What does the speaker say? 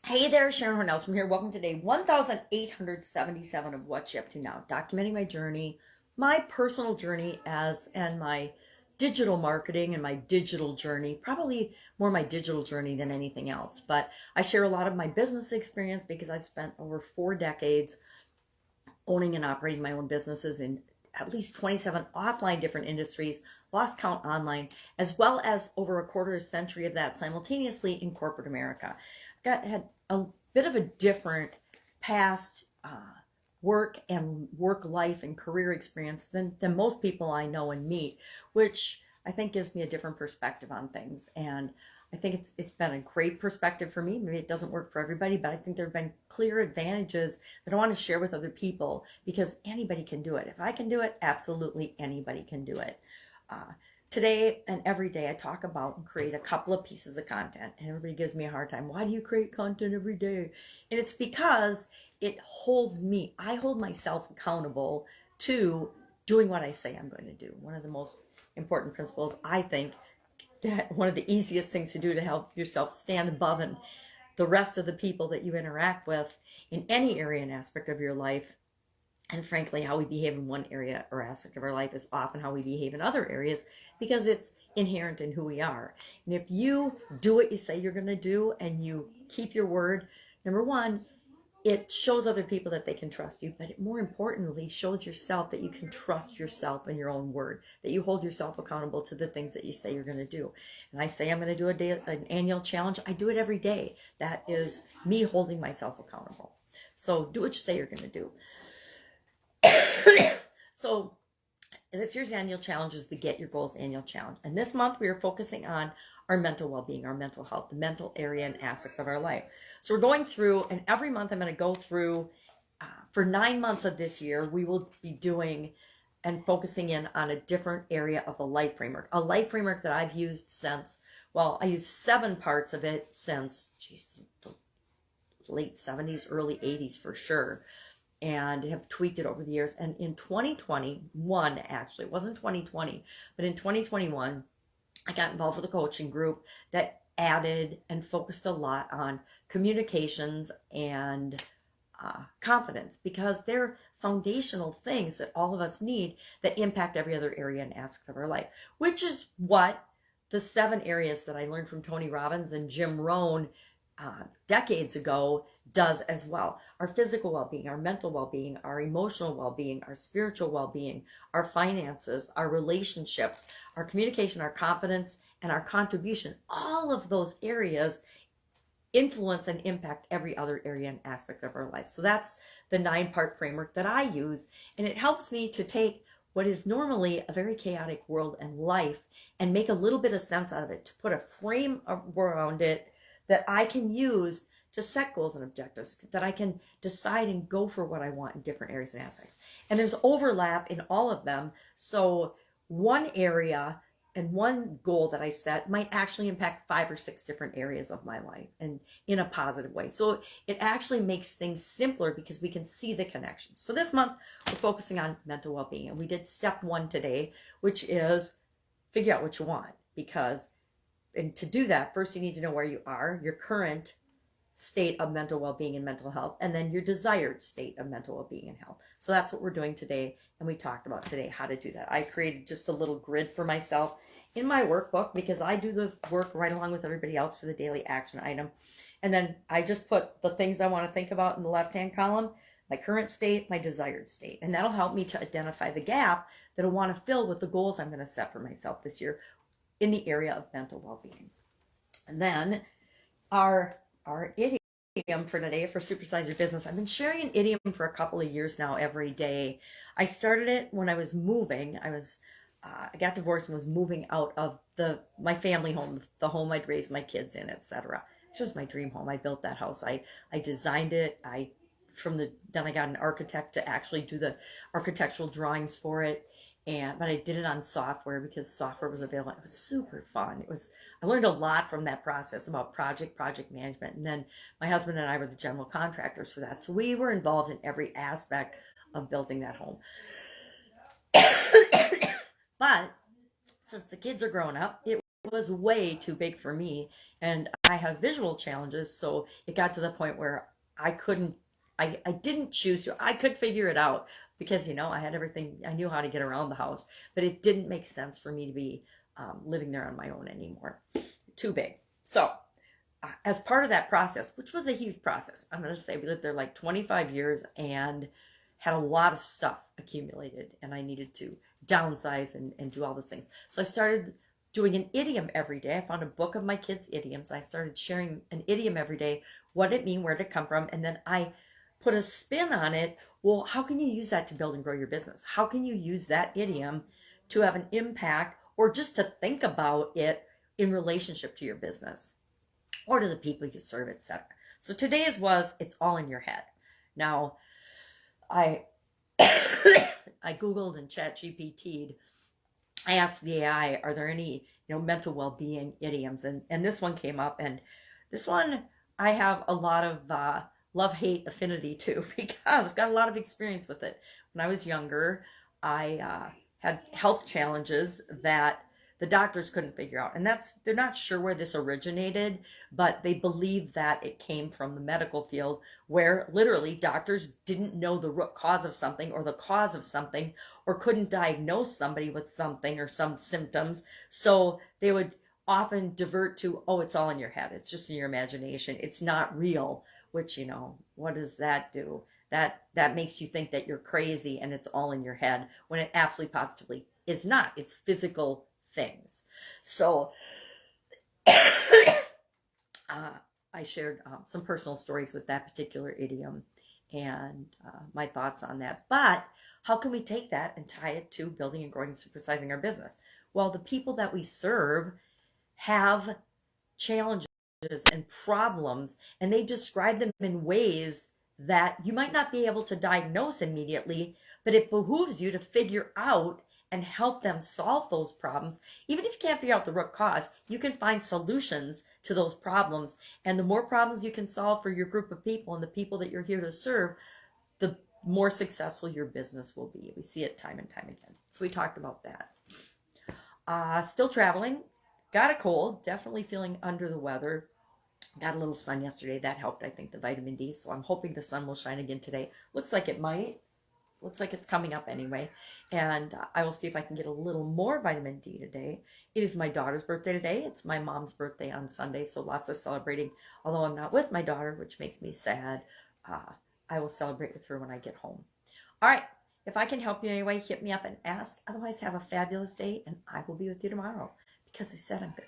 Hey there, Horne-Ellstrom here. Welcome to day 1877 of What's You Up To Now, documenting my journey, my personal journey and my digital marketing and my digital journey, probably more my digital journey than anything else. But I share a lot of my business experience because I've spent over 4 decades owning and operating my own businesses in at least 27 offline different industries, lost count online, as well as over a quarter century of that simultaneously in corporate America. Had a bit of a different past work life and career experience than most people I know and meet, which I think gives me a different perspective on things. And I think it's been a great perspective for me. Maybe it doesn't work for everybody, but I think there have been clear advantages that I want to share with other people because anybody can do it. If I can do it, absolutely anybody can do it. Today and every day I talk about and create a couple of pieces of content, and everybody gives me a hard time. Why do you create content every day? And it's because it holds me. I hold myself accountable to doing what I say I'm going to do. One of the most important principles, I think, that one of the easiest things to do to help yourself stand above and the rest of the people that you interact with in any area and aspect of your life. And frankly, how we behave in one area or aspect of our life is often how we behave in other areas because it's inherent in who we are. And if you do what you say you're going to do and you keep your word, number one, it shows other people that they can trust you, but it more importantly shows yourself that you can trust yourself and your own word, that you hold yourself accountable to the things that you say you're going to do. And I say I'm going to do an annual challenge. I do it every day. That is me holding myself accountable. So do what you say you're going to do. So this year's annual challenge is the Get Your Goals Annual Challenge. And this month we are focusing on our mental well-being, our mental health, the mental area and aspects of our life. So we're going through, and every month I'm going to go through, for 9 months of this year, we will be doing and focusing in on a different area of the life framework. A life framework that I've used since, well, I used 7 parts of it since, the late 70s, early 80s for sure. And have tweaked it over the years. And in 2021, actually, it wasn't 2020, but in 2021, I got involved with a coaching group that added and focused a lot on communications and confidence, because they're foundational things that all of us need that impact every other area and aspect of our life, which is what the 7 areas that I learned from Tony Robbins and Jim Rohn decades ago does as well. Our physical well-being, our mental well-being, our emotional well-being, our spiritual well-being, our finances, our relationships, our communication, our confidence, and our contribution. All of those areas influence and impact every other area and aspect of our life. So that's the 9-part framework that I use, and it helps me to take what is normally a very chaotic world and life and make a little bit of sense out of it, to put a frame around it that I can use to set goals and objectives, that I can decide and go for what I want in different areas and aspects. And there's overlap in all of them. So one area and one goal that I set might actually impact 5 or 6 different areas of my life, and in a positive way. So it actually makes things simpler because we can see the connections. So this month we're focusing on mental well-being, and we did step 1 today, which is figure out what you want. And to do that, first you need to know where you are, your current state of mental well-being and mental health, and then your desired state of mental well-being and health. So that's what we're doing today, and we talked about today how to do that. I created just a little grid for myself in my workbook because I do the work right along with everybody else for the daily action item. And then I just put the things I want to think about in the left-hand column, my current state, my desired state. And that'll help me to identify the gap that I want to fill with the goals I'm going to set for myself this year in the area of mental well-being. And then our idiom for today for Supersize Your Business. I've been sharing an idiom for a couple of years now every day. I started it when I was moving. I got divorced and was moving out of my family home, the home I'd raised my kids in, etc. It was my dream home. I built that house. I designed it. Then I got an architect to actually do the architectural drawings for it. But I did it on software because software was available. It was super fun. I learned a lot from that process about project management. And then my husband and I were the general contractors for that. So we were involved in every aspect of building that home. But since the kids are growing up, it was way too big for me. And I have visual challenges, so it got to the point where I couldn't, I didn't choose to. I could figure it out because, I had everything, I knew how to get around the house, but it didn't make sense for me to be living there on my own anymore. Too big. So, as part of that process, which was a huge process, I'm going to say we lived there like 25 years and had a lot of stuff accumulated, and I needed to downsize and do all those things. So I started doing an idiom every day. I found a book of my kids' idioms. I started sharing an idiom every day, what it mean, where did it come from, and then I put a spin on it. Well, how can you use that to build and grow your business? How can you use that idiom to have an impact or just to think about it in relationship to your business or to the people you serve, etc. So today's was, it's all in your head. Now, I I Googled and ChatGPT'd. I asked the AI, are there any, mental well-being idioms? And this one came up, and this one I have a lot of love-hate affinity to because I've got a lot of experience with it. When I was younger, I had health challenges that the doctors couldn't figure out. And they're not sure where this originated, but they believe that it came from the medical field where literally doctors didn't know the root cause of something or the cause of something or couldn't diagnose somebody with something or some symptoms. So they would often divert to, oh, it's all in your head. It's just in your imagination. It's not real, which, what does that do? That makes you think that you're crazy and it's all in your head when it absolutely positively is not. It's physical things. So I shared some personal stories with that particular idiom and my thoughts on that. But how can we take that and tie it to building and growing and supersizing our business? Well, the people that we serve have challenges and problems, and they describe them in ways that you might not be able to diagnose immediately, but it behooves you to figure out and help them solve those problems. Even if you can't figure out the root cause, you can find solutions to those problems. And the more problems you can solve for your group of people and the people that you're here to serve, the more successful your business will be. We see it time and time again. So we talked about that. Still traveling, got a cold, definitely feeling under the weather. Got a little sun yesterday. That helped, I think, the vitamin D. So I'm hoping the sun will shine again today. Looks like it might. Looks like it's coming up anyway. And I will see if I can get a little more vitamin D today. It is my daughter's birthday today. It's my mom's birthday on Sunday, so lots of celebrating. Although I'm not with my daughter, which makes me sad, I will celebrate with her when I get home. All right. If I can help you anyway, hit me up and ask. Otherwise, have a fabulous day, and I will be with you tomorrow because I said I'm good.